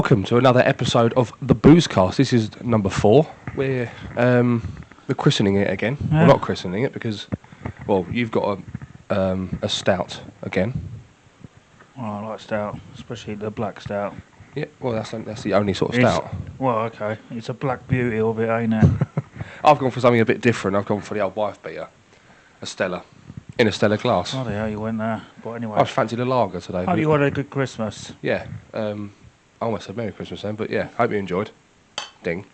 Welcome to another episode of the Boozecast. This is number 4. We're christening it again. Yeah. We're not christening it because, well, you've got a stout again. Oh, I like stout, especially the black stout. Yeah, well, that's the only sort of stout. Well, okay. It's a black beauty of it, ain't it? I've gone for something a bit different. I've gone for the old wife beater, a Stella, in a Stella glass. Bloody hell, you went there. But anyway. I just fancied a lager today. Hope you had a good Christmas. Yeah. I almost said Merry Christmas then, but yeah, hope you enjoyed. Ding.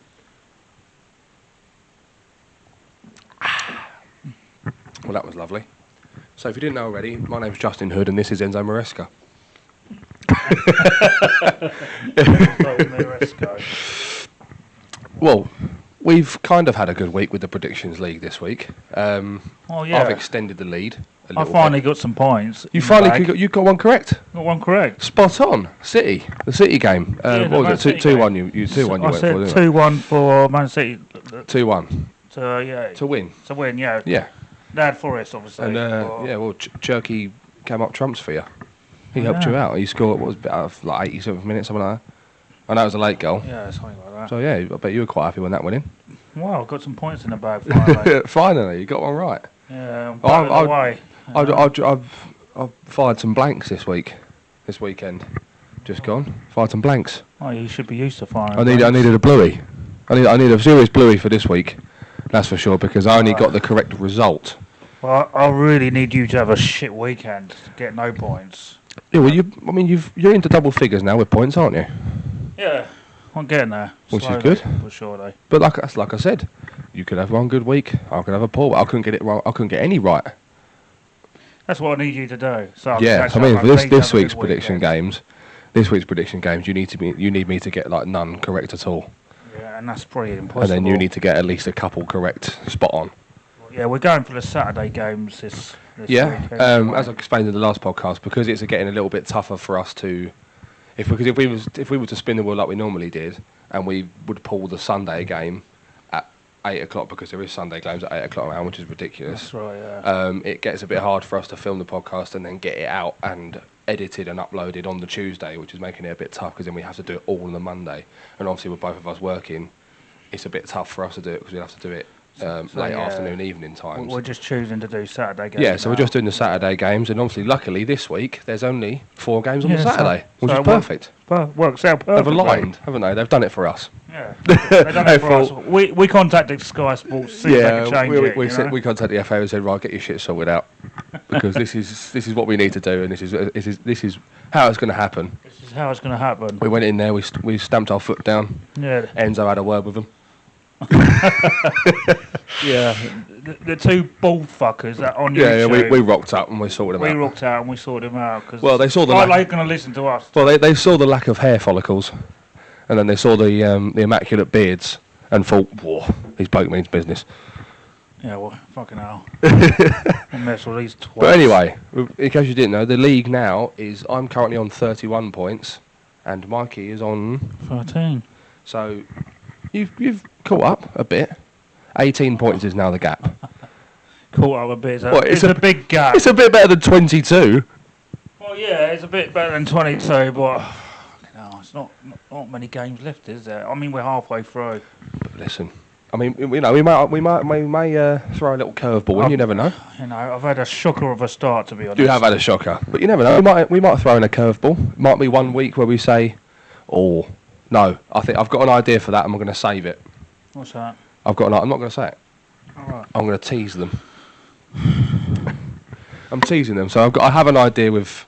Well, that was lovely. So if you didn't know already, my name's Justin Hood and this is Enzo Maresca. Well, we've kind of had a good week with the Predictions League this week. Yeah. I've extended the lead a I little finally bit. got some points. You finally got one correct. Got one correct. Spot on. the City game. Yeah, What was it? 2-1. You 2-1. You I went said for, didn't 2-1 for Man City. 2-1 To to win. yeah. Yeah. They had Forest, obviously. And Cherky came up trumps for you. He helped you out. He scored what was it, out of like 87th minute, something like that. I know it was a late goal. Yeah, something like that. So yeah, I bet you were quite happy when that went in. Well, I've got some points in the bag finally. Finally, you got one right. Yeah, I'm back of the way. I've fired some blanks this weekend. Just gone. Fired some blanks. Oh, you should be used to firing. I needed a bluey. I need a serious bluey for this week. That's for sure because I only got the correct result. Well, I really need you to have a shit weekend to get no points. Yeah, well, you're into double figures now with points, aren't you? Yeah, I'm getting there. Which is slowly, good. But surely. But like I said, you could have one good week. I could have a poor. I couldn't get it right. I couldn't get any right. That's what I need you to do. So Yeah, I mean, for this week's prediction games, you need me to get like none correct at all. Yeah, and that's pretty impossible. And then you need to get at least a couple correct, spot on. Yeah, we're going for the Saturday games this Yeah, weekend. as I explained in the last podcast, because it's getting a little bit tougher for us to, if we were to spin the wheel like we normally did, and we would pull the Sunday game at 8 o'clock because there is Sunday games at 8 o'clock now, which is ridiculous. That's right. Yeah. It gets a bit hard for us to film the podcast and then get it out and edited and uploaded on the Tuesday, which is making it a bit tough because then we have to do it all on the Monday. And obviously with both of us working, it's a bit tough for us to do it because we have to do it late afternoon, evening times. We're just choosing to do Saturday games. Yeah, so we're just doing the Saturday games, and obviously, luckily, this week there's only 4 games on the Saturday, which is perfect. Works out perfectly. They've aligned, haven't they? They've done it for us. Yeah, they've done it for us. We contacted Sky Sports to see if they could change we contacted the FA and said, right, get your shit sorted out because this is what we need to do, and this is how it's going to happen. This is how it's going to happen. We went in there, we stamped our foot down. Yeah. Enzo had a word with them. Yeah, the two bald fuckers that on YouTube. Yeah, we rocked up and we sorted them out. We rocked out and we sorted them out because they saw the they're going to listen to us. Well, they saw the lack of hair follicles, and then they saw the immaculate beards and thought, whoa, this bloke means business. Yeah, well, fucking hell. And mess with these twats. But anyway, in case you didn't know, the league now I'm currently on 31 points, and Mikey is on 13. So you've caught up a bit. 18 points is now the gap. Caught up a bit. It's a big gap. It's a bit better than 22. Well, yeah, it's a bit better than 22, but no, it's not many games left, is there? I mean, we're halfway through. But listen, I mean, we may throw a little curveball in. You never know. You know, I've had a shocker of a start, to be honest. You have had a shocker, but you never know. We might throw in a curveball. Might be one week where we say, "Oh, no, I think I've got an idea for that, and we're going to save it." What's that? I'm not going to say it. All right. I'm going to tease them. I'm teasing them, so I have an idea with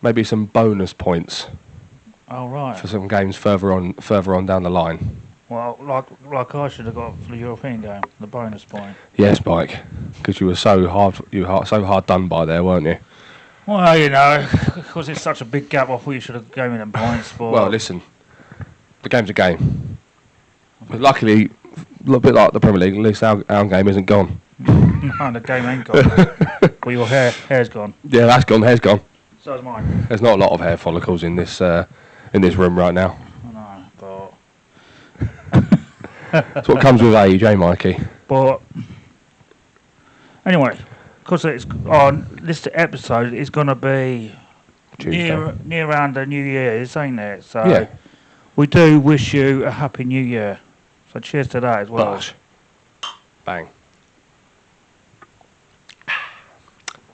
maybe some bonus points. Oh, right. For some games further on down the line. Well, like I should have got for the European game, the bonus point. Yes, Mike, because you were so hard done by there, weren't you? Well, you know, because it's such a big gap, I thought you should have given them points. But well, listen, the game's a game. But luckily, a bit like the Premier League, at least our game isn't gone. No, the game ain't gone. Well, your hair's gone. Yeah, that's gone. Hair's gone. So is mine. There's not a lot of hair follicles in this room right now. I know, but that's what comes with age, eh, Mikey? But anyway, because it's on this episode, it's going to be near around the New Year's, ain't it? So yeah. We do wish you a happy new year. So cheers to that as well. Bosh. Bang.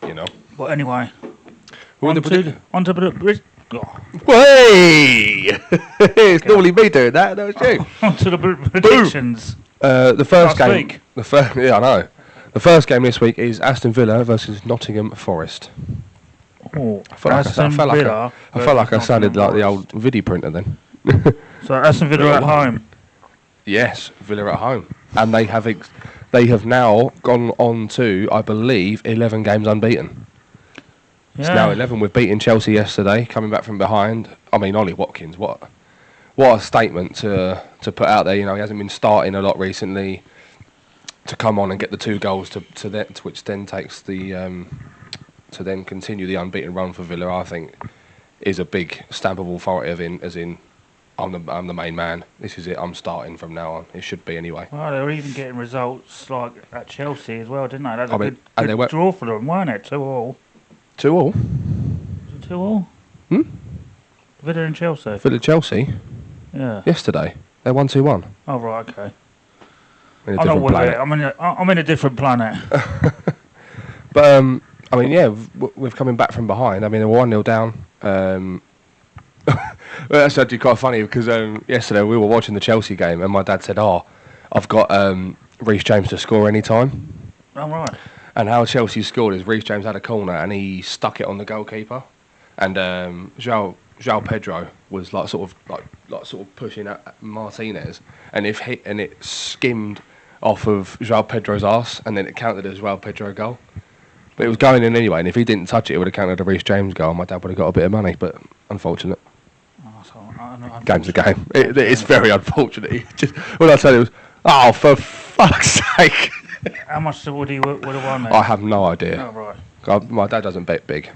You know. But anyway, We're in the prediction. on to the Way! It's normally me doing that. That was you. on to the predictions. The first Last game. week. Yeah, I know. The first game this week is Aston Villa versus Nottingham Forest. Oh, I felt like I sounded like the old video printer then. So Aston Villa at home. Yes, Villa at home, and they have now gone on to, I believe, 11 games unbeaten. It's now 11. We've beaten Chelsea yesterday, coming back from behind. I mean, Ollie Watkins, what a statement to put out there. You know, he hasn't been starting a lot recently. To come on and get the 2 goals which then takes the to then continue the unbeaten run for Villa, I think, is a big stamp of authority as in I'm the main man. This is it. I'm starting from now on. It should be anyway. Well, they were even getting results like at Chelsea as well, didn't they? That was and good draw for them, weren't it? 2-2. 2-2? Was it 2-2? Villa and Chelsea. Villa Chelsea? Yeah. Yesterday. They won 2-1. Oh, right, okay. In a different planet. I'm in a different planet. But, I mean, yeah, we're coming back from behind. I mean, they were 1-0 down. Well, that's actually quite funny because yesterday we were watching the Chelsea game and my dad said, I've got Reece James to score any time. Oh, right. And how Chelsea scored is Reece James had a corner and he stuck it on the goalkeeper. And João Pedro was sort of pushing at Martinez, and it skimmed off of João Pedro's arse, and then it counted as João Pedro goal. But it was going in anyway, and if he didn't touch it, it would have counted a Reece James goal. My dad would have got a bit of money, but unfortunate. Game's a game. It's very unfortunate. When I said it was, for fuck's sake. How much would he would have won then? I have no idea. Oh, right. My dad doesn't bet big.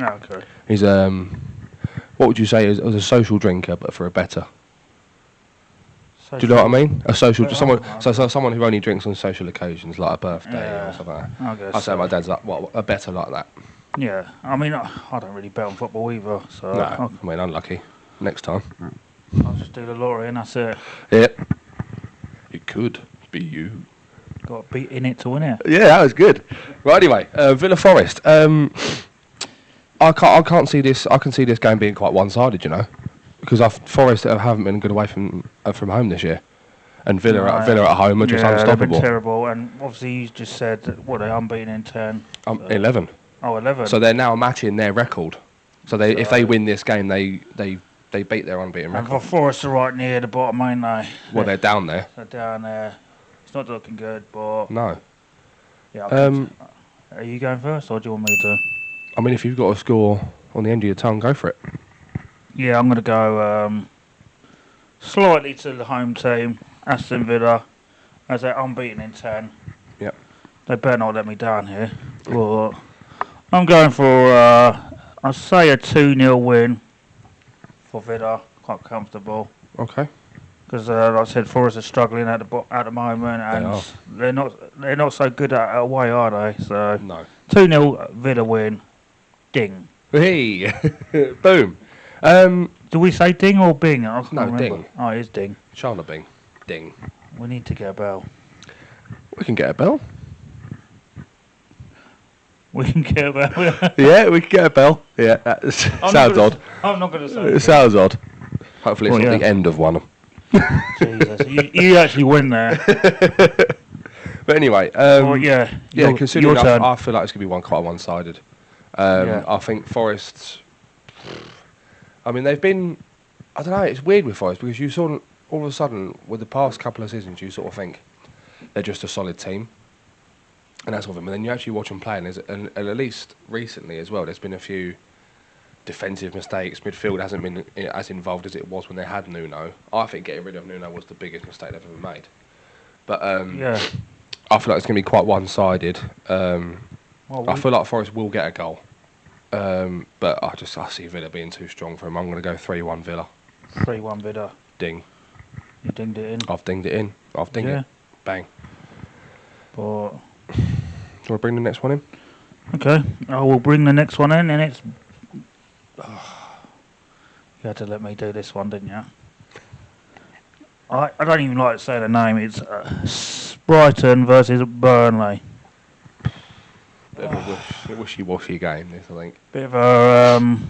Oh, okay. He's what would you say is a social drinker, but for a better? Do you know what I mean? A social, someone who only drinks on social occasions, like a birthday or something like that. I say my dad's like a better like that. Yeah, I mean, I don't really bet on football either, so no, I mean, unlucky. Next time, I'll just do the lottery and that's it. Yeah, it could be you. Got beat in it to win it. Yeah, that was good. Right, anyway, Villa Forest. I can't see this. I can see this game being quite one-sided, you know, because Forest haven't been good away from home this year, and Villa at home are just unstoppable. They've been terrible, and obviously you just said that, they're unbeaten in 10. 11. Oh, 11. So they're now matching their record. So if they win this game, they beat their unbeaten record. And for Forest are right near the bottom, ain't they? Well, they're down there. They're down there. It's not looking good, but no. Yeah. Are you going first, or do you want me to? I mean, if you've got a score on the end of your tongue, go for it. Yeah, I'm going to go slightly to the home team, Aston Villa, as they're unbeaten in 10. Yep. They better not let me down here. But I'm going for, I'd say a 2-0 win for Villa, quite comfortable. Okay. Because, like I said, Forest are struggling at the moment, and they're not so good at away, are they? So no. 2-0 Villa win. Ding. Hey, boom. Do we say ding or bing? I can't remember. Ding. Oh, it is ding. China Bing. Ding. We need to get a bell. We can get a bell. We can get a bell. Yeah, we can get a bell. Yeah, sounds odd. I'm not going to say it. Sounds odd. Hopefully it's not the end of one. Jesus, you actually win there. But anyway, considering I feel like it's going to be quite one-sided. I think Forest's... I mean, they've been... I don't know, it's weird with Forest because you sort of, all of a sudden, with the past couple of seasons, you sort of think they're just a solid team. And that sort of thing. But then you actually watch them play, and at least recently as well, there's been a few defensive mistakes. Midfield hasn't been as involved as it was when they had Nuno. I think getting rid of Nuno was the biggest mistake they've ever made. But I feel like it's going to be quite one-sided. I feel like Forest will get a goal. But I see Villa being too strong for him. I'm going to go 3-1 Villa. 3-1 Villa. Ding. You dinged it in? I've dinged it in. I've dinged it. Bang. But... Do you want to bring the next one in? Okay. I will bring the next one in, and it's... You had to let me do this one, didn't you? I don't even like to say the name. It's Brighton versus Burnley. Bit of a wishy-washy game, this, I think. Bit of a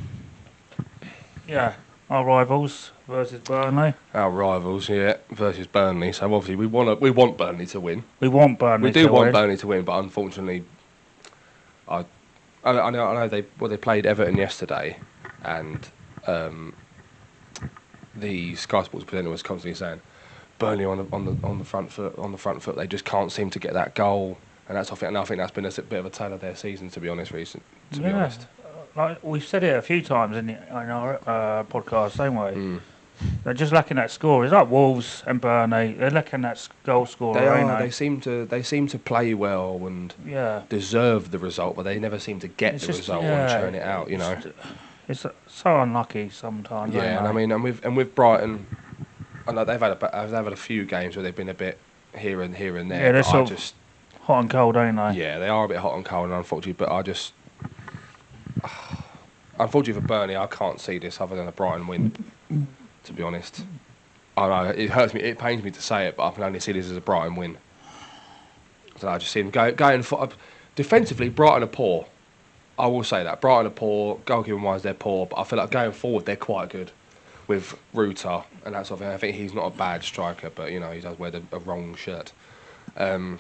our rivals versus Burnley. Our rivals, yeah, versus Burnley. So obviously we want Burnley to win. We want Burnley. We do want Burnley to win, but unfortunately, I know they played Everton yesterday, and the Sky Sports presenter was constantly saying Burnley on the front foot. They just can't seem to get that goal, and I think that's been a bit of a tale of their season, to be honest. To be honest. Like we've said it a few times in our podcast, same way. They're just lacking that score. It's like Wolves and Burnley. They're lacking that goal scorer. They are. They seem to play well and deserve the result, but they never seem to get the result and churn it out. You know, it's so unlucky sometimes. Yeah, and I mean, and with Brighton, I know they've had a few games where they've been a bit here and there. Yeah, they're sort of hot and cold, ain't they? Yeah, they are a bit hot and cold, unfortunately. But I just. Unfortunately for Burnley, I can't see this other than a Brighton win, to be honest. I know, it hurts me, it pains me to say it, but I can only see this as a Brighton win. So I just see them going for... Defensively, Brighton are poor. I will say that. Brighton are poor, goalkeeping-wise they're poor, but I feel like going forward they're quite good with Ruta and that sort of thing. I think he's not a bad striker, but, you know, he does wear a wrong shirt. But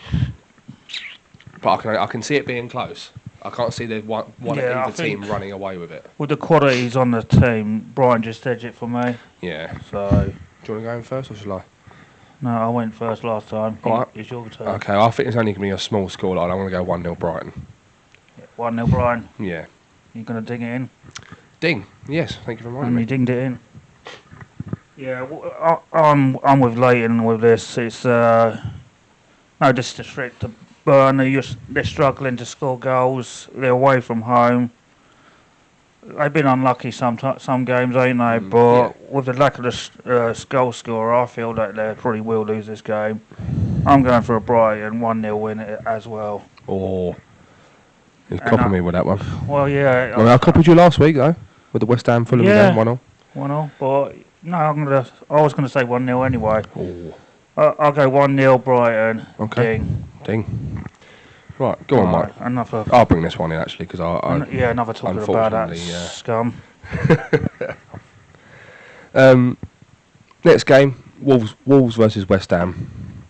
I can see it being close. I can't see one of either team running away with it. With the qualities on the team, Brighton just edged it for me. Yeah. So. Do you want to go in first or shall I? No, I went first last time. Right. It's your turn. Okay, I think it's only going to be a small scoreline. I'm going to go 1-0 Brighton. 1-0 Brighton? Yeah. You're going to ding it in? Ding, yes, thank you for reminding me. And you dinged it in? Yeah, I'm with Lleyton with this. It's no disrespect to Burnley, they're struggling to score goals. They're away from home. They've been unlucky some games, ain't they? But with the lack of the goal scorer, I feel that they probably will lose this game. I'm going for a Brighton 1-0 win as well. Oh, he's copying me with that one. Well, yeah. I copied you last week though, with the West Ham Fulham game 1-0. 1-0, but no, I was going to say 1-0 anyway. Oh. I'll go 1-0 Brighton. Okay. Ding. Right, go on, Mike. I'll bring this one in actually because another talking about that scum. Next game, Wolves versus West Ham.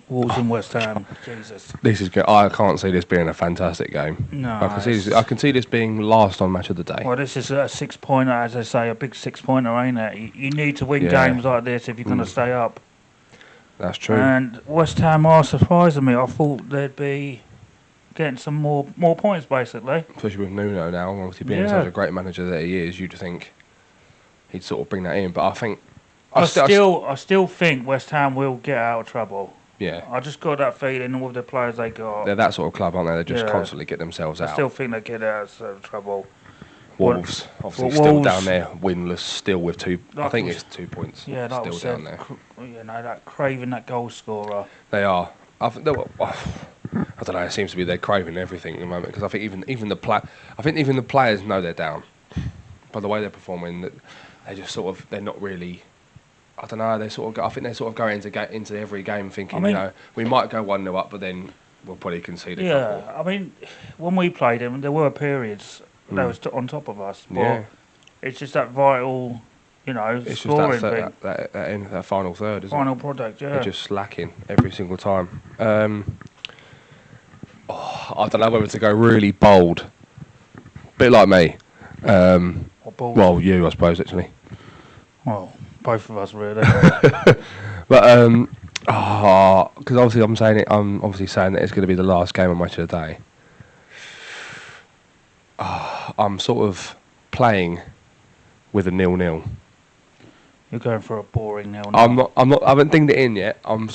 Wolves and West Ham. Jesus. This is good. I can't see this being a fantastic game. No. I can see this being last on match of the day. Well, this is a 6-pointer, as I say, a big 6-pointer, ain't it? You need to win games like this if you're going to stay up. That's true. And West Ham are surprising me. I thought they'd be getting some more points, basically. Especially with Nuno now, obviously being such a great manager that he is, you'd think he'd sort of bring that in. But I think... I still think West Ham will get out of trouble. Yeah. I just got that feeling with the players they got. They're that sort of club, aren't they? They just constantly get themselves out. I still think they get out of trouble. Wolves, obviously still down there, winless, still with 2... I think it's 2 points. Yeah, still down there. You know, that craving that goal scorer. They are. I don't know. It seems to be they're craving everything at the moment because I think even the players know they're down. By the way they're performing, they just sort of they're not really. I don't know. I think they're sort of going into every game thinking, we might go 1-0 up, but then we'll probably concede a couple. I mean, when we played them, there were periods they was on top of us. But it's just that vital. It's scoring just that final third, isn't final it? product, yeah. They're just slacking every single time. I don't know whether to go really bold. Bit like me. Well, you, I suppose, actually. Well, both of us, really. But, because obviously I'm obviously saying that it's going to be the last game of match of the day. I'm sort of playing with a 0-0. You're going for a boring 0-0. I haven't dinged it in yet. I'm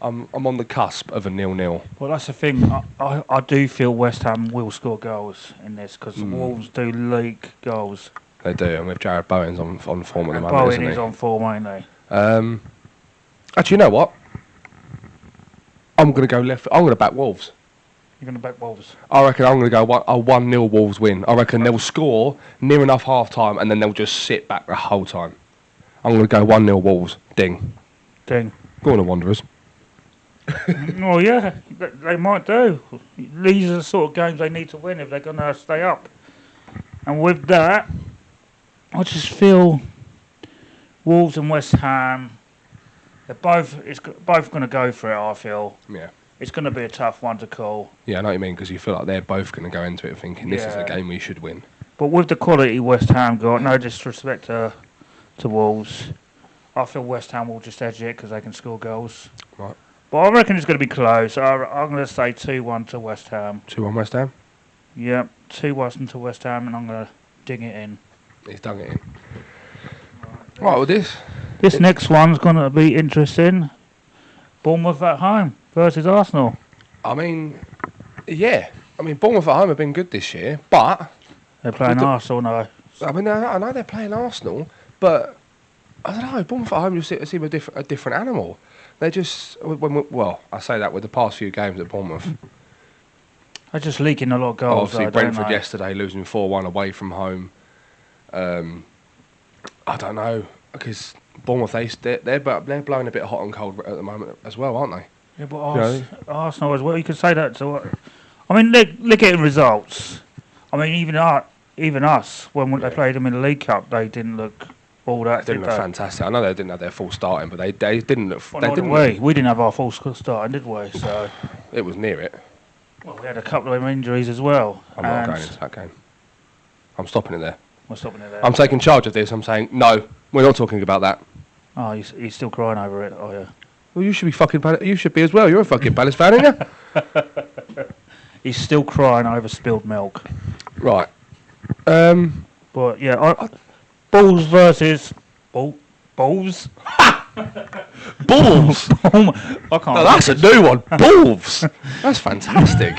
on the cusp of a 0-0. Well, that's the thing. I do feel West Ham will score goals in this because the Wolves do leak goals. They do, and with Jared Bowen's on form at the moment, Bowen is on form, ain't they? Actually, you know what? I'm going to go left. I'm going to back Wolves. You're going to back Wolves? I reckon I'm going to go a 1-0 Wolves win. I reckon they'll score near enough half time and then they'll just sit back the whole time. I'm going to go 1-0 Wolves. Ding. Ding. Go on, the Wanderers. Oh yeah, they might do. These are the sort of games they need to win if they're going to stay up. And with that, I just feel Wolves and West Ham, it's both going to go for it, I feel. Yeah. It's going to be a tough one to call. Yeah, I know what you mean, because you feel like they're both going to go into it thinking this is a Yeah. game we should win. But with the quality West Ham got, no disrespect to Wolves, I feel West Ham will just edge it because they can score goals. Right. But I reckon it's going to be close. I'm going to say 2-1 to West Ham. 2-1 West Ham? Yep, 2-1 to West Ham, and I'm going to ding it in. He's dug it in. Right, well, This next one's going to be interesting. Bournemouth at home versus Arsenal. I mean, yeah. I mean, Bournemouth at home have been good this year, but... They're playing Arsenal now. I mean, I know they're playing Arsenal, but I don't know. Bournemouth at home just seem a different animal. They just I say that with the past few games at Bournemouth. They're just leaking a lot of goals. Obviously, though, Brentford don't they? yesterday losing 4-1 away from home. I don't know, because Bournemouth they're blowing a bit hot and cold at the moment as well, aren't they? Yeah, but Arsenal as well. You could say that to. I mean, they're getting results. I mean, even us when they played them in the League Cup, they didn't look all that. They didn't look fantastic. I know they didn't have their full starting, but they didn't look. We didn't have our full starting, did we? So it was near it. Well, we had a couple of injuries as well. I'm not going into that game. I'm stopping it there. We're stopping it there. I'm taking charge of this. I'm saying no. We're not talking about that. Oh, you're still crying over it? Oh yeah. Well, you should be fucking. You should be as well. You're a fucking Palace fan, aren't you? He's still crying over spilled milk. Right. But yeah, Bulls versus Bulls. Bulls. I can't. No, that's a new one. Bulves. That's fantastic.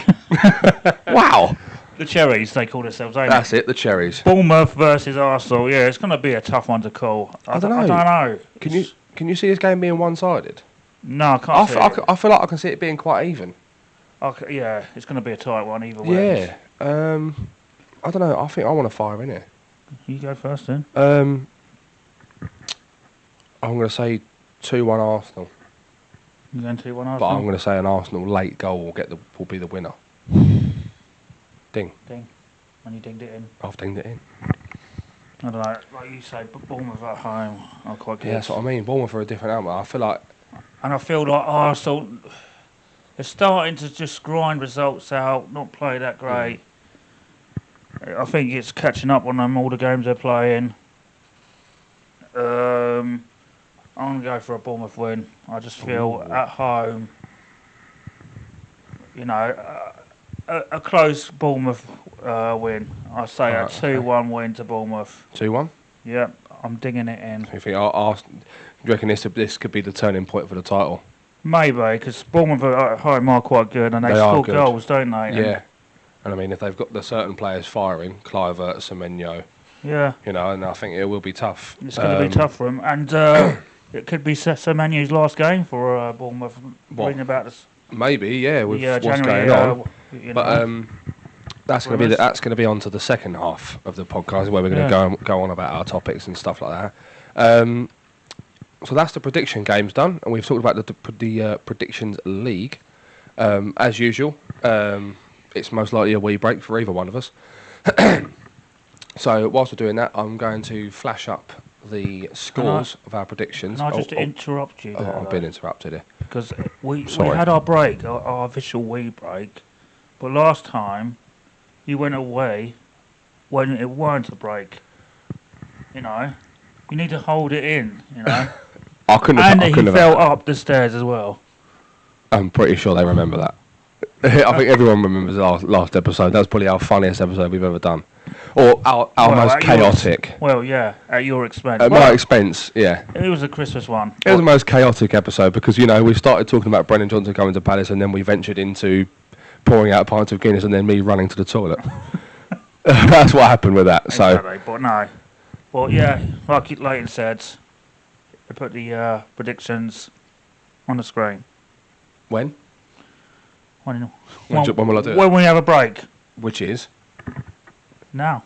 Wow. The Cherries, they call themselves. That's it. The Cherries. Bournemouth versus Arsenal. Yeah, it's going to be a tough one to call. I don't know. Can you see this game being one-sided? No, I can't. I feel like I can see it being quite even. Yeah, it's going to be a tight one either way. Yeah. I don't know. I think I want to fire in it. You go first then. I'm going to say 2-1 Arsenal. You're going 2-1 Arsenal. But I'm going to say an Arsenal late goal will be the winner. Ding. When you dinged it in. I've dinged it in. I don't know. Like you say, Bournemouth at home are quite good. Yeah, that's what I mean. Bournemouth are a different animal. I feel like Arsenal, they're starting to just grind results out, not play that great. I think it's catching up on them, all the games they're playing. I'm going to go for a Bournemouth win. I just feel at home, a close Bournemouth win. I say a 2-1 win to Bournemouth. 2-1? Yeah, I'm dinging it in. Do you think do you reckon this could be the turning point for the title? Maybe, because Bournemouth at home are quite good and they score goals, don't they? Yeah. And I mean, if they've got the certain players firing, Kluivert, Semenyo, yeah, and I think it will be tough. It's going to be tough for them, and it could be Semenyo's last game for Bournemouth. Reading about this. Maybe, yeah, with what's January, going on. But that's going to be on to the second half of the podcast where we're going to go on about our topics and stuff like that. So that's the prediction games done, and we've talked about the predictions league. As usual, it's most likely a wee break for either one of us. So whilst we're doing that, I'm going to flash up the scores of our predictions. Can I just interrupt you there? I've been interrupted here. Because we had our break, our official wee break, but last time you went away when it weren't a break. You need to hold it in, I couldn't he fell up the stairs as well. I'm pretty sure they remember that. I think everyone remembers the last episode. That's probably our funniest episode we've ever done. Or our most chaotic. At your expense. At my expense, yeah. It was a Christmas one. It was the most chaotic episode because, we started talking about Brennan Johnson coming to Palace and then we ventured into pouring out pints of Guinness and then me running to the toilet. That's what happened with that. Exactly, but no. Well, yeah, like Lleyton said, they put the predictions on the screen. When? When will I do it? When we have a break. Which is? Now.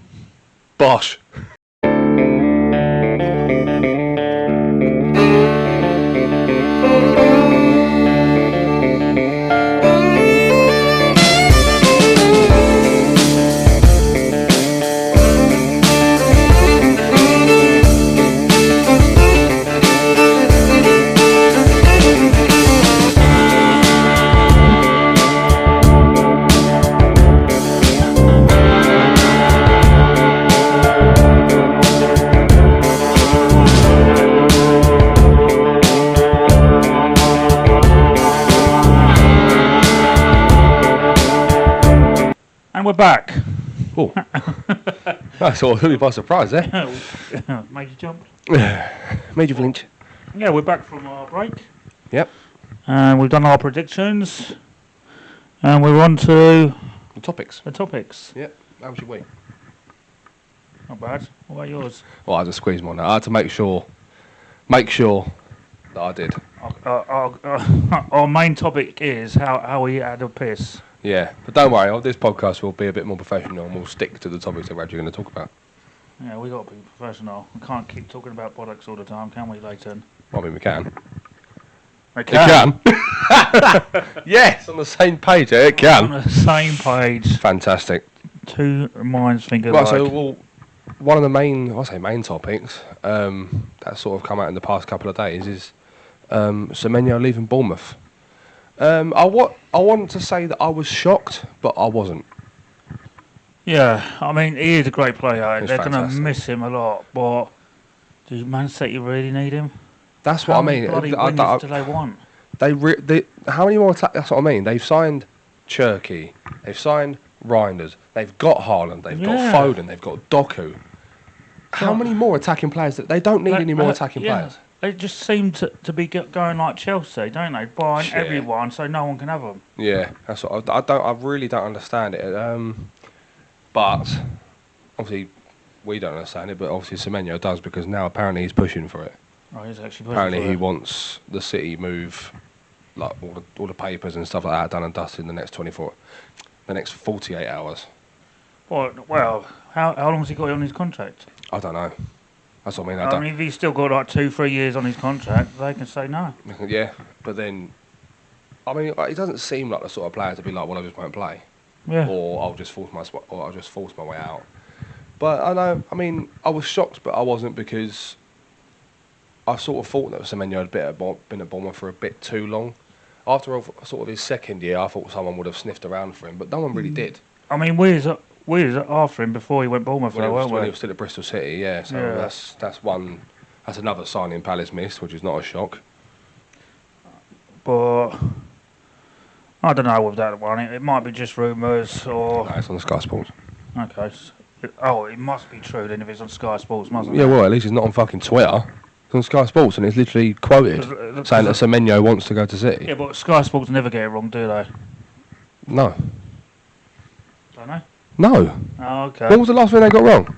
Bosh. we're back. Oh, that's all really by surprise, eh? Made you jump. Made you flinch. Yeah, we're back from our break. Yep. And we've done our predictions. And we're on to The topics. the topics. Yep. How was your week? Not bad. What about yours? Well, I had to squeeze one out. I had to make sure that I did. Our main topic is how we had a piss. Yeah, but don't worry. This podcast will be a bit more professional, and we'll stick to the topics that we're actually going to talk about. Yeah, we got to be professional. We can't keep talking about products all the time, can we, Lleyton? Well, I mean, we can. We can. Yes, on the same page. Yeah, it can. On the same page. Fantastic. Two minds think Right, alike. so one of the main topics that's sort of come out in the past couple of days is Semenyo leaving Bournemouth. I want to say that I was shocked, but I wasn't. Yeah, I mean, he is a great player. He's They're going to fantastic. miss him a lot, but does Man City really need him? That's what I mean. How many bloody wins do they want? How many more? That's what I mean. They've signed Cherky. They've signed Reinders. They've got Haaland. They've got Foden. They've got Doku. How many more attacking players? They don't need any more attacking players. They just seem to be going like Chelsea, don't they? Buying everyone so no one can have them. Yeah, that's what I really don't understand it. But obviously we don't understand it. But obviously Semenyo does, because now apparently he's pushing for it. Oh, he's actually Apparently he wants the City move, like all the papers and stuff like that, done and dusted in the next 48 hours. Well, how long has he got on his contract? I don't know. That's what I mean. I mean, if he's still got like 2-3 years on his contract, they can say no. Yeah, but then, I mean, he doesn't seem like the sort of player to be like, well, I just won't play, Yeah. or I'll just force my way out. But I know. I mean, I was shocked, but I wasn't, because I sort of thought that Semenyo had been at Bournemouth for a bit too long. After sort of his second year, I thought someone would have sniffed around for him, but no one really did. I mean, we was after him before he went Bournemouth, When weren't he we? was still at Bristol City, yeah. So that's another signing Palace missed, which is not a shock. But I don't know with that one. It might be just rumours or... No, it's on Sky Sports. Okay. It must be true then if it's on Sky Sports, mustn't Yeah, it? well, at least it's not on fucking Twitter. It's on Sky Sports, and it's literally quoted saying that Semenyo wants to go to City. Yeah, but Sky Sports never get it wrong, do they? No. Don't they? No. Oh, okay. What was the last thing they got wrong?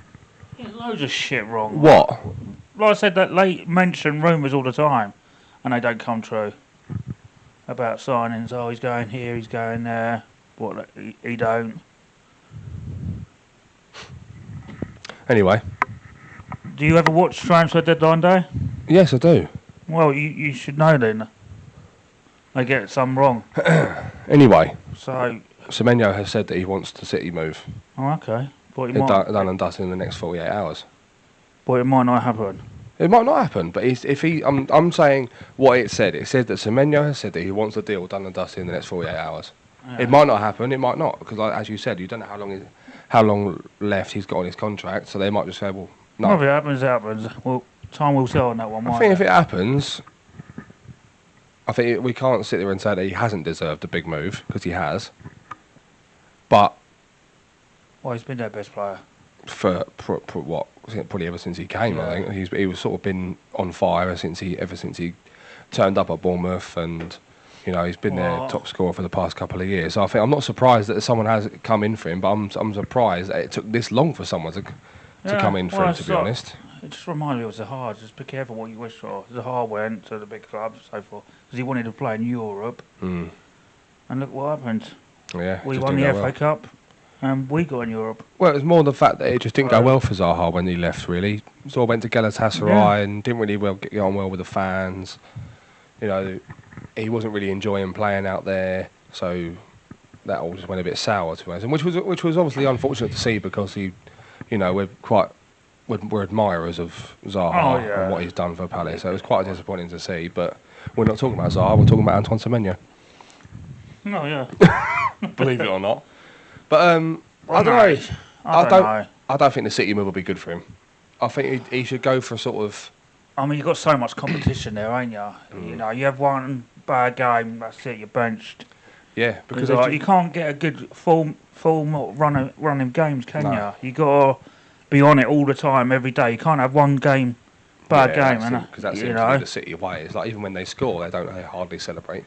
Yeah, loads of shit wrong. What? Like I said, that they mention rumours all the time, and they don't come true. About signings, oh, he's going here, he's going there. What, he don't. Anyway. Do you ever watch Transfer Deadline Day? Yes, I do. Well, you should know then. They get some wrong. Anyway. So... Semenyo has said that he wants the City move. Oh, okay. But Done and dusted in the next 48 hours. But it might not happen. It might not happen, but I'm saying what it said. It said that Semenyo has said that he wants the deal done and dusted in the next 48 hours. Yeah. It might not happen. It might not, because as you said, you don't know how long left he's got on his contract. So they might just say, well, no. Well, if it happens, it happens. Well, time will tell on that one. I think if it happens, I think we can't sit there and say that he hasn't deserved a big move, because he has. But well, he's been their best player for what? Probably ever since he came. Yeah. I think he was sort of been on fire ever since he turned up at Bournemouth, and he's been their top scorer for the past couple of years. So I think I'm not surprised that someone has come in for him, but I'm surprised that it took this long for someone to come in for him. To be honest, it just reminded me of Zaha. Just be careful what you wish for. Zaha went to the big clubs and so forth because he wanted to play in Europe, and look what happened. Yeah, we won the FA Cup, and we got in Europe. Well, it was more the fact that it just didn't go well for Zaha when he left. Really, Zaha went to Galatasaray and didn't really get on well with the fans. He wasn't really enjoying playing out there, so that all just went a bit sour to us, and which was obviously unfortunate to see, because we're admirers of Zaha and what he's done for Palace. So it was quite disappointing to see. But we're not talking about Zaha; we're talking about Antoine Semenyo. Oh yeah. Believe it or not. But I don't know. I don't think the City move will be good for him. I think he should go for a sort of... I mean, you've got so much competition there, ain't you? You have one bad game, that's it, you're benched. Yeah, because you can't get a good full run of games, can you? You got to be on it all the time, every day. You can't have one game, bad game, because that seems to be the City way. It's like even when they score, they hardly celebrate.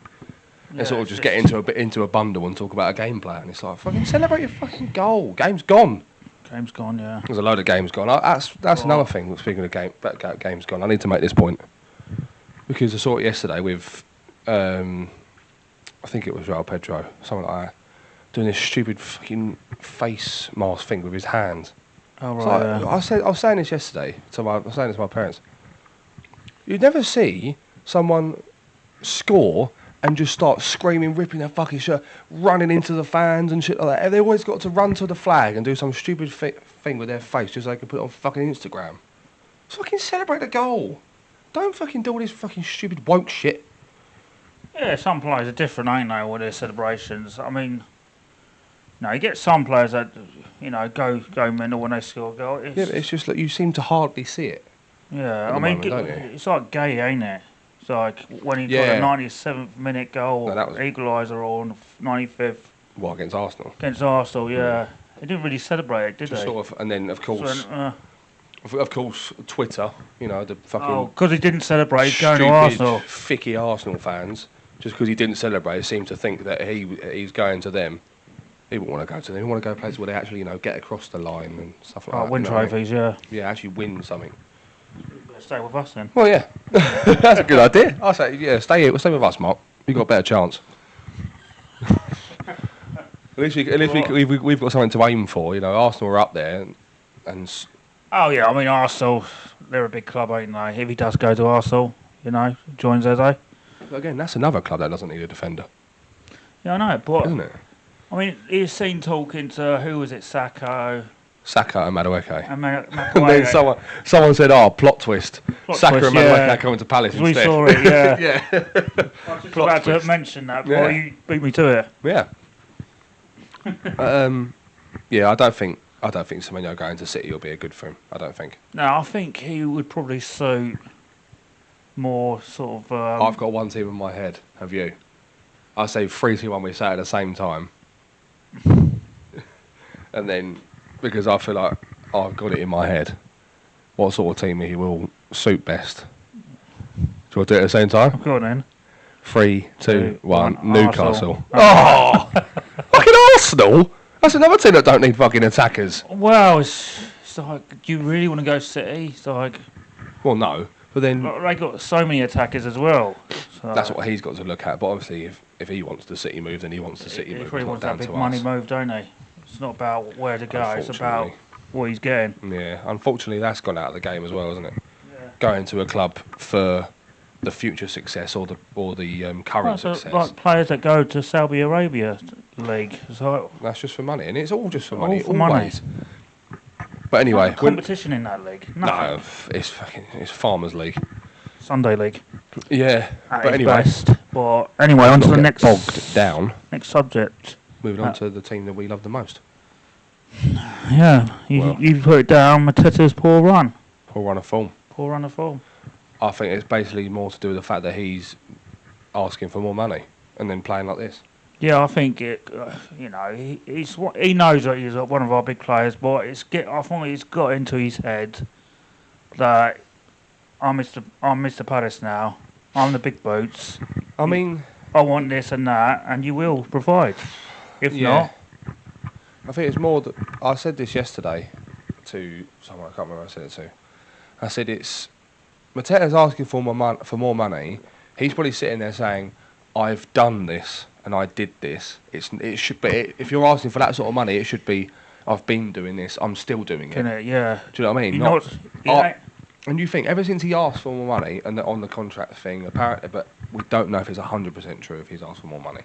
They sort of just get into a bundle and talk about a game plan. It's like, fucking celebrate your fucking goal. Game's gone. Game's gone, yeah. There's a load of games gone. That's another thing. Speaking of games gone, I need to make this point because I saw it yesterday with, I think it was Raul Pedro, something like that, doing this stupid fucking face mask thing with his hands. Oh right. I was saying this yesterday. I was saying this to my parents. You'd never see someone score and just start screaming, ripping their fucking shirt, running into the fans and shit like that. They always got to run to the flag and do some stupid thing with their face just so they can put it on fucking Instagram. Fucking celebrate the goal. Don't fucking do all this fucking stupid woke shit. Yeah, some players are different, ain't they, with their celebrations. I mean, you get some players that, go mental when they score a goal. It's just that you seem to hardly see it. Yeah, I mean, it's like Gay, ain't it? It's like when he got a 97th minute goal, equaliser on the 95th. What, against Arsenal? Against Arsenal, yeah. They didn't really celebrate it, did they? Sort of, and then, of course, Twitter, the fucking... Oh, because he didn't celebrate going to Arsenal. Ficky Arsenal fans, just because he didn't celebrate, seem to think that he's going to them. He wouldn't want to go to them. He want to go places where they actually, get across the line and stuff like that. Win trophies, yeah. Yeah, actually win something. Stay with us then. Well, yeah, that's a good idea. I say, yeah, stay with us, Mark. You got a better chance. At least we've got something to aim for. Arsenal are up there, and. Oh yeah, I mean Arsenal, they're a big club, ain't they? If he does go to Arsenal, joins Eze. But again, that's another club that doesn't need a defender. Yeah, I know, but isn't it? I mean, he's seen talking to who was it, Saka and Madueke. And then someone said, plot twist. Saka and Madueke coming to Palace instead. We saw it, yeah. Yeah. I was just about to mention that, but you beat me to it. Yeah. I don't think Semenyo going to City will be a good for him. I don't think. No, I think he would probably suit more sort of... I've got one team in my head. Have you? I say 3-2-1 we say at the same time. And then... Because I feel like I've got it in my head what sort of team he will suit best. Do you want to do it at the same time? Go on then. 3, 2, 1. Newcastle. Oh! Fucking Arsenal? That's another team that don't need fucking attackers. Well, it's like, do you really want to go City? It's like... Well, no. But then... They got so many attackers as well. So. That's what he's got to look at. But obviously, if he wants the City move, then he wants the City move. He really wants that big money move, don't he? It's not about where to go, it's about what he's getting. Yeah, unfortunately that's gone out of the game as well, isn't it? Yeah. Going to a club for the future success or the current success. Like players that go to Saudi Arabia League. So that's just for money, and it's all just for money. All for money. But anyway... There's no competition in that league. Nothing. No, it's Farmers League. Sunday League. Yeah, but anyway. But anyway, on to the next... Bogged down. Next subject. Moving on to the team that we love the most. Yeah, you put it down, Matetas' poor run. Poor run of form. Poor run of form. I think it's basically more to do with the fact that he's asking for more money and then playing like this. Yeah, I think it. He knows that he's one of our big players, but I think it's got into his head that I'm Mr. Paris now. I'm the big boots. I mean, I want this and that, and you will provide. If not, I think it's more that I said this yesterday to someone. I can't remember who I said it to. I said it's Matetas asking for more money. He's probably sitting there saying, "I've done this and I did this." It should be if you're asking for that sort of money, it should be, "I've been doing this. I'm still doing it." Yeah. Do you know what I mean? And you think ever since he asked for more money and on the contract thing, apparently, but we don't know if it's 100% true if he's asked for more money.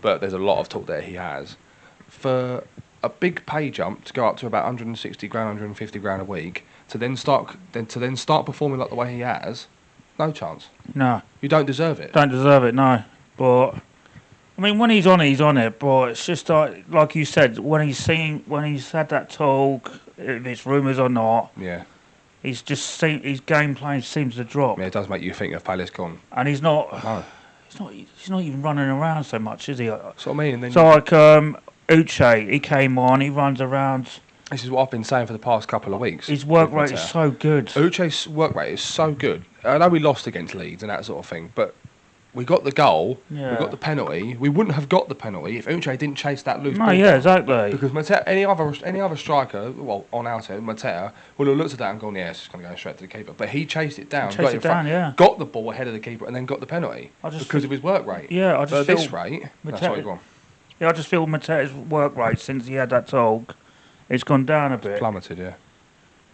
But there's a lot of talk that he has. For a big pay jump to go up to about 160 grand, 150 grand a week, to then start performing like the way he has, no chance. No. You don't deserve it. Don't deserve it, no. But I mean, when he's on it. But it's just like you said, when he's had that talk, if it's rumours or not. Yeah. His game plan seems to drop. Yeah, it does make you think of Palace gone. And he's not. No. He's not even running around so much, is he? That's what I mean. And then So like Uche, he came on, he runs around. this is what I've been saying for the past couple of weeks. His work with rate is Mateta. so good. Uche's work rate is so good. I know we lost against Leeds and that sort of thing, but we got the goal, we got the penalty. We wouldn't have got the penalty if Uche didn't chase that loose ball. No, yeah, exactly. Because Mateta, any other striker, well, on our team, Mateta, would have looked at that and gone, yeah, it's just going to go straight to the keeper. But he chased it down, got the ball ahead of the keeper, and then got the penalty because of his work rate. Yeah, I just feel this rate, that's what he won. Yeah, I just feel Mateta's work rate since he had that talk, it's gone down a bit. It's plummeted, yeah.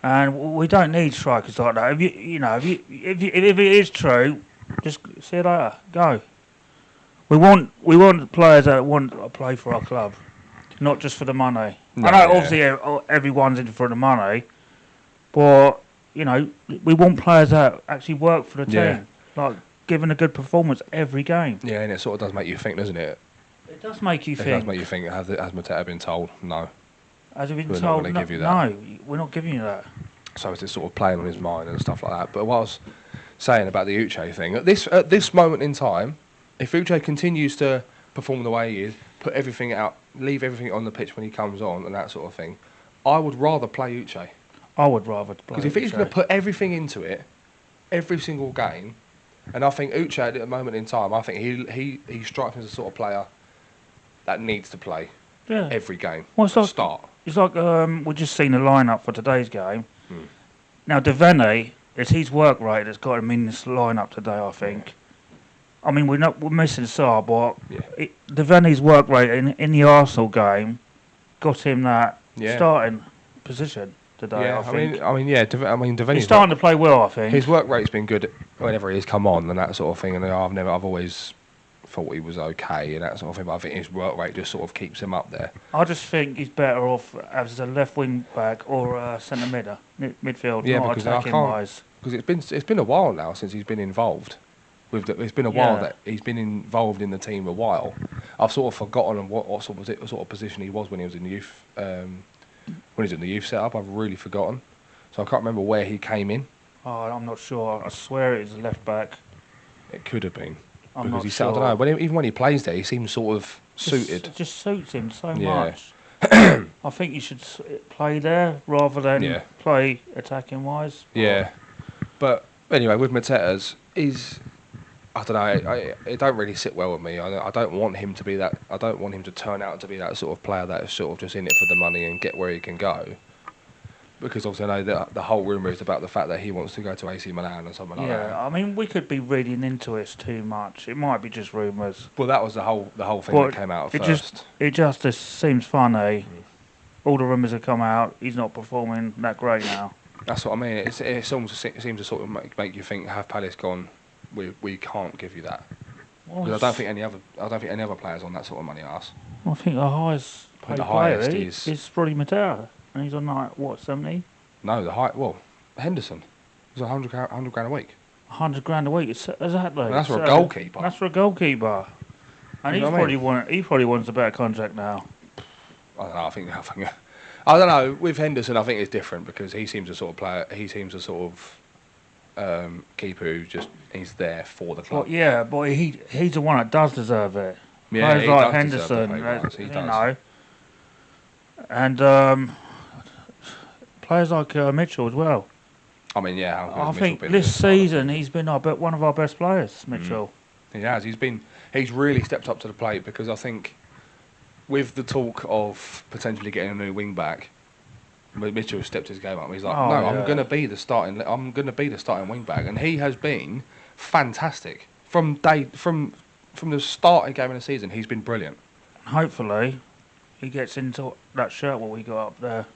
And we don't need strikers like that. If it is true, just see you later. Go. We want players that want to play for our club, not just for the money. No, I know obviously everyone's in for the money, but we want players that actually work for the team, like giving a good performance every game. Yeah, and it sort of does make you think, doesn't it? It does make you think. It does make you think. Has Mateta been told? No. Has he been We're told? not going to give you that. No, we're not giving you that. So it's just sort of playing on his mind and stuff like that. But what I was saying about the Uche thing, at this moment in time, if Uche continues to perform the way he is, put everything out, leave everything on the pitch when he comes on and that sort of thing, I would rather play Uche. I would rather play Because if he's going to put everything into it, every single game, and I think Uche at the moment in time, I think he strikes me as a sort of player that needs to play every game. Well, start. It's like we've just seen the lineup for today's game. Now Devaney, it's his work rate that's got him in this lineup today, I think. I mean, we're missing Sarr, but Devaney's work rate in the Arsenal game got him that starting position today. Yeah, I think. Devaney's He's starting to play well. I think his work rate's been good whenever he's come on and that sort of thing. And I've always thought he was okay and that sort of thing. But I think his work rate just sort of keeps him up there. I just think he's better off as a left wing back or a centre midfield, not attacking wise. Because it's been a while now since he's been involved. It's been a while that he's been involved in the team a while. I've sort of forgotten what sort of position he was when he was in the youth. When he was in the youth setup, I've really forgotten. So I can't remember where he came in. Oh, I'm not sure. I swear it was left back. It could have been. I'm because not sure. I don't know. Even when he plays there, he seems sort of suited. It just suits him so much. I think you should play there rather than play attacking wise. Yeah. But anyway, with Matetas, I don't know. It don't really sit well with me. I don't want him to be that. I don't want him to turn out to be that sort of player that is sort of just in it for the money and get where he can go. Because obviously I know that the whole rumour is about the fact that he wants to go to AC Milan or something like that. Yeah, I mean we could be reading into it too much. It might be just rumours. Well, that was the whole thing that came out first. It just seems funny. All the rumours have come out. He's not performing that great now. It almost seems to sort of make you think, have Palace gone? We can't give you that. Because I don't think any other players on that sort of money are us. I think the highest paid player is probably Matetas, and he's on like what 70? No, Henderson. He's on 100 grand a week. 100 grand a week, exactly. And that's for a goalkeeper. That's for a goalkeeper. And he probably wants a better contract now. I don't know. I don't know. With Henderson, I think it's different because he seems a sort of player. He seems a sort of keeper who he's there for the club. Well, yeah, but he's the one that does deserve it. Yeah, players like Henderson, he does. And players like Mitchell as well. I mean, yeah. I think this season he's been one of our best players, Mitchell. He has. He's really stepped up to the plate because I think with the talk of potentially getting a new wing back, Mitchell stepped his game up. He's like, I'm going to be the starting wing back, and he has been fantastic from the start of game of the season. He's been brilliant. Hopefully, he gets into that shirt what we got up there,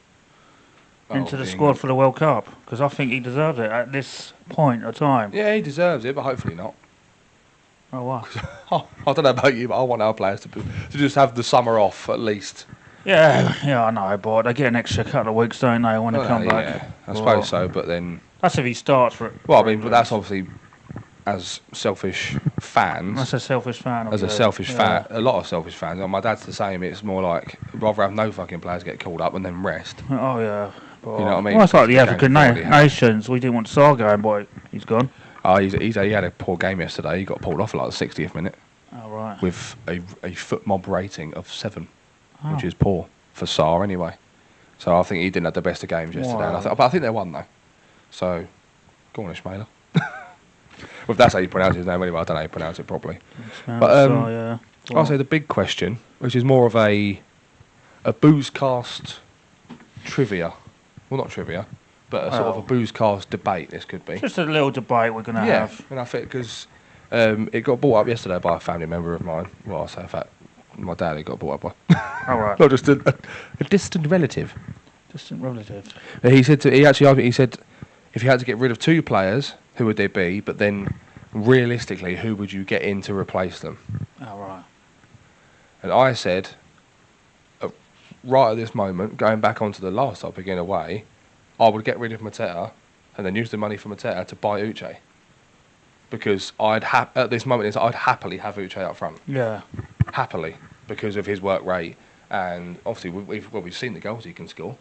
into the squad for the World Cup, because I think he deserves it at this point of time. Yeah, he deserves it, but hopefully not. Oh, what? I don't know about you, but I want our players to just have the summer off at least. Yeah, I know, but they get an extra couple of weeks, don't they, when they come back? Yeah, I suppose so, but then... That's if he starts for it. Well, I mean, but that's obviously, as selfish fans... That's a selfish fan. As a selfish fan, a lot of selfish fans. My dad's the same, it's more like, rather have no fucking players get called up and then rest. Oh, yeah. But, you know what I mean? Well, it's like the African nations. We didn't want Sarr going, but he's gone. He had a poor game yesterday. He got pulled off at like the 60th minute Oh, right. with a foot mob rating of 7, Oh. which is poor for Sarr anyway. So I think he didn't have the best of games yesterday. Wow. But I think they won though. So go on, Ishmael. Well, if that's how you pronounce his name anyway, I don't know how you pronounce it properly. But Yeah. I'll say the big question, which is more of a Boozecast trivia. Well, not trivia, but a sort of a Boozecast debate. This could be Just a little debate we're going to have. and I think because it got brought up yesterday by a family member of mine. Well, I say in fact, my dad he got brought up by. All right. Not just a distant relative. Distant relative. He said he actually he said if you had to get rid of 2 players, who would they be? But then realistically, who would you get in to replace them? All right. And I said, right at this moment, going back onto the last topic in a way, I would get rid of Mateta and then use the money for Mateta to buy Uche. Because at this moment, I'd happily have Uche up front. Yeah. Happily, because of his work rate. And obviously, we've seen the goals he can score.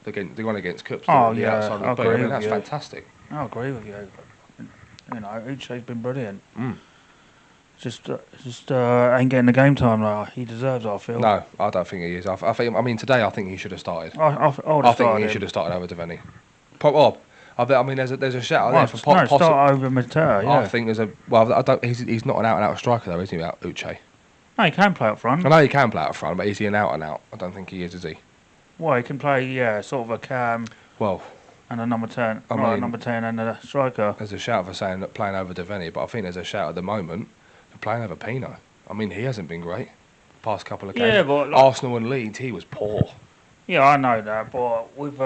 The one against Cups. Oh, the yeah, outside of the I boot. agree I mean, with that's you. fantastic. I agree with you. You know, Uche's been brilliant. Just ain't getting the game time now. He deserves, I feel. No, I don't think he is. I mean, today I think he should have started. I think he should have started over Devaney. I mean, there's a shout out there for start over Mateta, yeah. I think there's a I don't. He's not an out and out striker though, is he? Without Uche. No, he can play up front. I know he can play out front, but is he an out and out? I don't think he is he? Well, he can play, sort of a cam Well, and a number 10. I a mean- number 10 and a striker. there's a shout for saying that playing over Devaney, but I think there's a shout at the moment for playing over Pino. I mean, he hasn't been great past couple of games. Yeah, but Arsenal and Leeds, he was poor. yeah, I know that, but with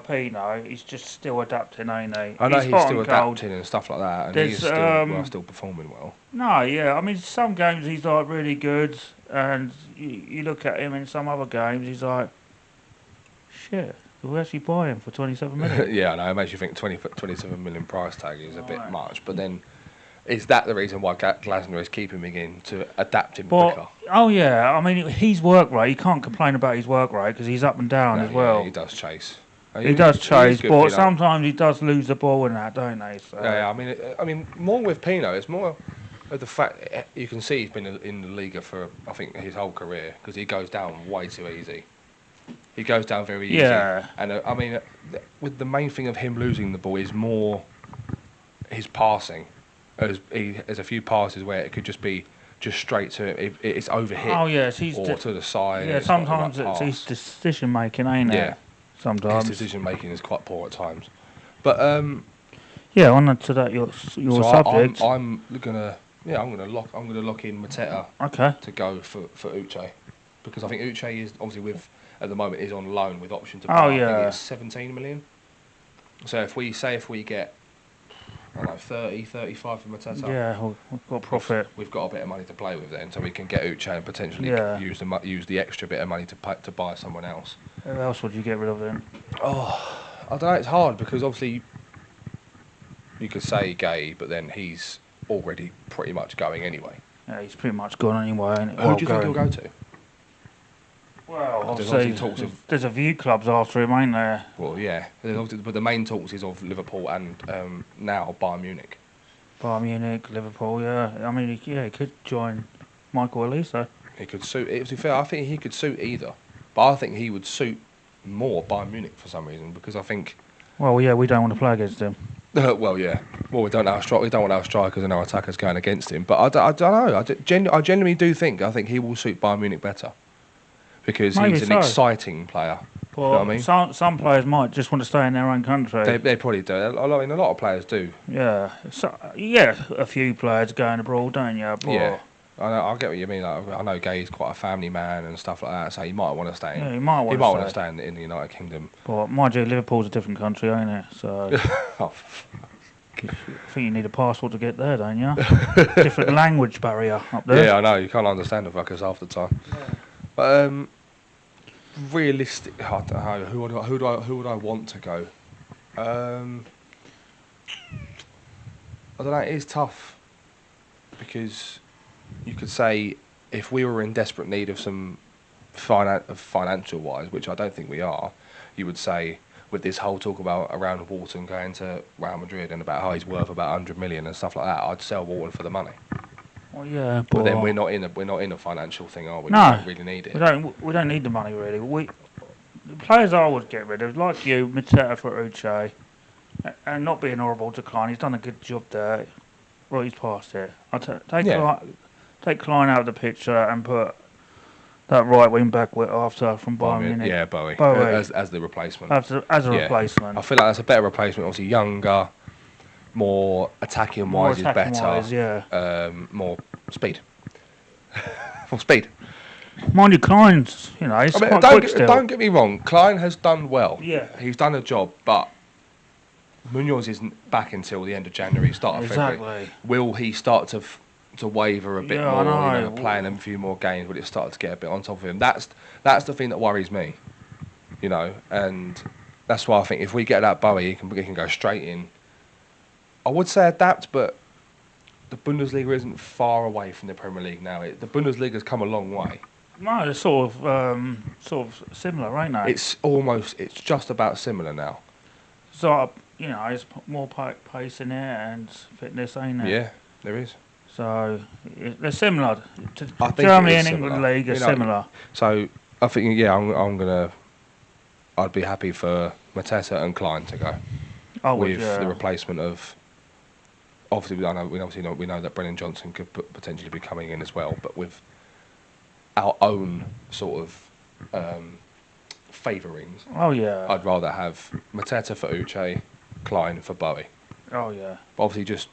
Pino, he's just still adapting, ain't he? I know he's hot still and cold. adapting and stuff like that, and There's, he's still performing well. No, yeah, I mean, some games he's like really good, and you look at him in some other games, he's like, shit, we'll actually buy him for 27 million. Yeah, I know. It makes you think 27 million price tag is a bit Right. much. But then, is that the reason why Glasner is keeping him in to adapt him quicker? Oh, yeah, I mean, his work rate, you can't complain about his work rate because he's up and down No, as well. Yeah, he does chase. He does chase, good, but Pino. sometimes he does lose the ball in that, don't they? So. Yeah, I mean, more with Pino, it's more of the fact you can see he's been in the Liga for I think his whole career because he goes down way too easy. He goes down very easy. Yeah. And I mean, with the main thing of him losing the ball is more his passing. There's a few passes where it could just be just straight to him. It's overhit. Oh, yes, or to the side. Yeah, and it's not the sometimes right it's pass. his decision making, ain't it? Yeah. Sometimes. His decision making is quite poor at times. But Yeah, on to that your so subject. I'm gonna lock in Mateta Okay. to go for Uche because I think Uche is obviously at the moment is on loan with option to buy. Oh, I yeah. think it's 17 million. So if we get I don't know 30, 35 for Mateta. Yeah, we've got profit. We've got a bit of money to play with then, so we can get Uche and potentially Yeah. use the extra bit of money to buy someone else. Who else would you get rid of then? Oh, I don't know. It's hard because obviously you could say Gay, but then he's already pretty much going anyway. Yeah, he's pretty much gone anyway. Ain't it? Who do you think he'll go to? Well, There's obviously, obviously talks of- there's a few clubs after him, ain't there? Well, yeah, but the main talks is of Liverpool and now Bayern Munich. Bayern Munich, Liverpool, yeah. I mean, he could join Michael Elisa. He could suit. To be fair, I think he could suit either, but I think he would suit more Bayern Munich for some reason because I think. Well, yeah, we don't want to play against him. Well, yeah. Well, we don't want our strikers and our attackers going against him. But I don't know. I genuinely do think. I think he will suit Bayern Munich better because Maybe he's an so. exciting player. But You know what I mean? some players might just want to stay in their own country. They probably do. A lot of players do. Yeah, so a few players going abroad, don't you? But Yeah. I get what you mean. Like, I know Gay's quite a family man and stuff like that, so he might want to stay. Yeah, he might want to stay in the United Kingdom. But mind you, Liverpool's a different country, ain't it? So Oh, I think you need a passport to get there, don't you? Different language barrier up there. yeah, I know. You can't understand the fuckers half the time. Yeah. But realistic, I don't know. Who would I want to go? I don't know. It is tough because you could say if we were in desperate need of some financial wise, which I don't think we are, you would say, with this whole talk about around Wharton going to Real Madrid and about how he's worth about 100 million and stuff like that, I'd sell Wharton for the money. Well, yeah, But then we're not in a financial thing, are we? No, We don't really need it. we don't need the money really. The players I would get rid of, like you, Mateta for Uche, and not being horrible to Klein. He's done a good job there. Right, he's past it. Take Klein out of the picture and put that right wing back after from Bayern Munich. Yeah, Bowie. As the replacement. As a replacement. I feel like that's a better replacement. Obviously, younger, more attacking wise is better. More speed. More speed. Mind you, Klein's, he's quite quick still. Don't get me wrong. Klein has done well. Yeah. He's done a job, but Munoz isn't back until the end of January, start of February. Will he start to waver a bit more, playing a few more games? Will it start to get a bit on top of him? That's the thing that worries me, and that's why I think if we get that Bowie, he can go straight in. I would say adapt, but the Bundesliga isn't far away from the Premier League now. The Bundesliga's come a long way. No, it's sort of similar, ain't they? It's just about similar now. So, there's more pace in it and fitness, ain't there? Yeah, there is. So, they're similar. Germany and England League are similar. So, I think, I'd be happy for Mateta and Klein to go. The replacement of... Obviously, we know that Brennan Johnson could potentially be coming in as well, but with our own sort of favourings. Oh, yeah. I'd rather have Mateta for Uche, Klein for Bowie. Oh, yeah. But obviously, just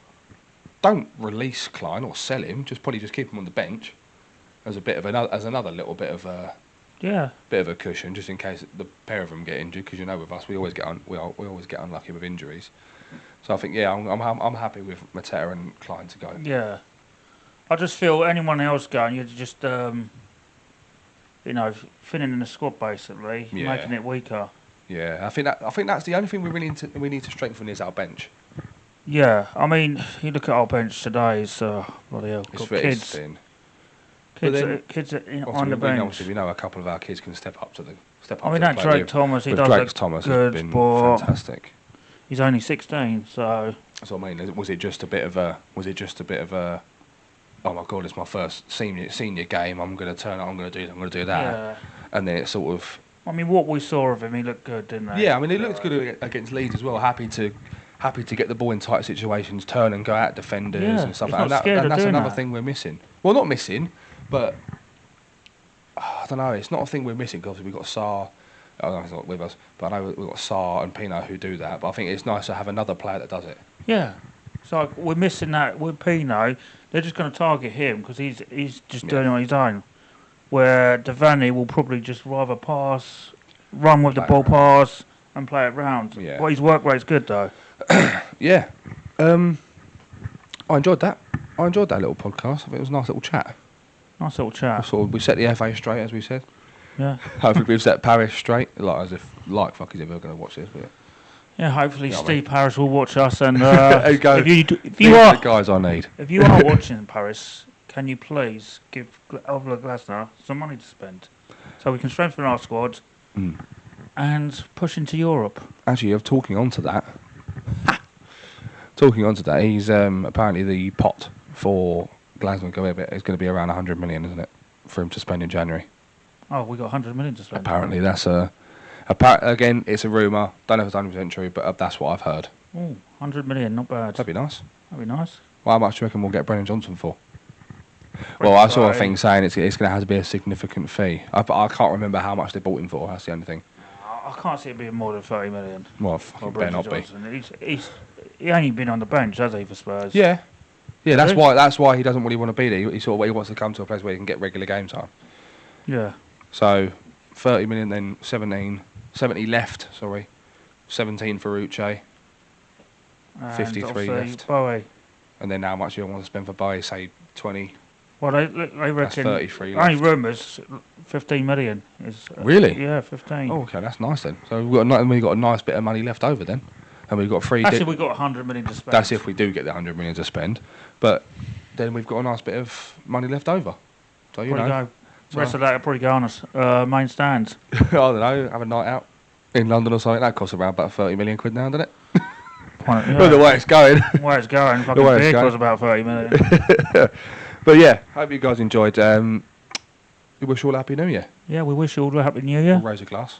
don't release Klein or sell him. Probably just keep him on the bench as another little bit of a cushion, just in case the pair of them get injured. Because with us, we always get unlucky with injuries. So I think I'm happy with Mateta and Klein to go. Yeah, I just feel anyone else going, you're just thinning in the squad basically, making it weaker. Yeah, I think that's the only thing we need to strengthen is our bench. Yeah, I mean, you look at our bench today, it's bloody hell, got kids. Kids on the bench. Obviously, we know a couple of our kids can step up. I mean, that Drake Thomas, he does Thomas good, has been but fantastic. He's only 16, so. That's what I mean. Was it just a bit of a? Oh my God! It's my first senior game. I'm going to turn up. I'm going to do this. I'm going to do that. Yeah. And then it sort of. I mean, what we saw of him, he looked good, didn't he? Yeah, I mean, he looked good against Leeds as well. Happy to get the ball in tight situations, turn and go at defenders and stuff. And that's another thing we're missing. Well, not missing, but I don't know. It's not a thing we're missing because we've got Sarr. I know he's not with us, but I know we've got Sarr and Pino who do that. But I think it's nice to have another player that does it. Yeah. So we're missing that with Pino. They're just going to target him because he's just doing it on his own. Where Devaney will probably just rather run with the ball pass and play it round. Yeah. Well, his work rate's good though. Yeah. I enjoyed that. I enjoyed that little podcast. I think it was a nice little chat. Nice little chat. We set the FA straight, as we said. Yeah. Hopefully we've set Paris straight. Fuck is ever going to watch this. But yeah, hopefully Steve Paris will watch us and if you are the guys I need. If you are watching Paris, can you please give Oliver Glasner some money to spend so we can strengthen our squad and push into Europe? Actually, of talking on to that, he's apparently the pot for Glasner is going to be around 100 million, isn't it, for him to spend in January? Oh, we got 100 million to spend. Apparently, that's again, it's a rumour. Don't know if it's 100% true, but that's what I've heard. Oh, 100 million, not bad. That'd be nice. Well, how much do you reckon we'll get Brennan Johnson for? Well, I saw a thing saying it's going to have to be a significant fee. I can't remember how much they bought him for. That's the only thing. I can't see it being more than 30 million. Well, fucking better not be. He ain't been on the bench, has he, for Spurs? Yeah. Yeah, that's why he doesn't really want to be there. He wants to come to a place where he can get regular game time. Yeah. So, 30 million, then 70 left, 17 for Uche, 53 left. Bowie. And then how much you want to spend for Bowie, say 20? Well, they reckon... That's 33 left. Only rumours, 15 million. Really? Yeah, 15. Oh, okay, that's nice then. So we've got a nice bit of money left over then. And we've got free... Actually, we've got 100 million to spend. That's if we do get the 100 million to spend. But then we've got a nice bit of money left over. So, The rest of that will probably go on us main stands. I don't know, have a night out. in London or something. That costs around about 30 million quid now, doesn't it? Yeah. Well, the way it's going. Where it's going, fucking way it's vehicle's going. about 30 million. But yeah, hope you guys enjoyed. We wish you all a happy New Year. Yeah, we wish you all a happy New Year. We'll raise a glass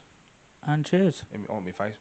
And cheers. on my face.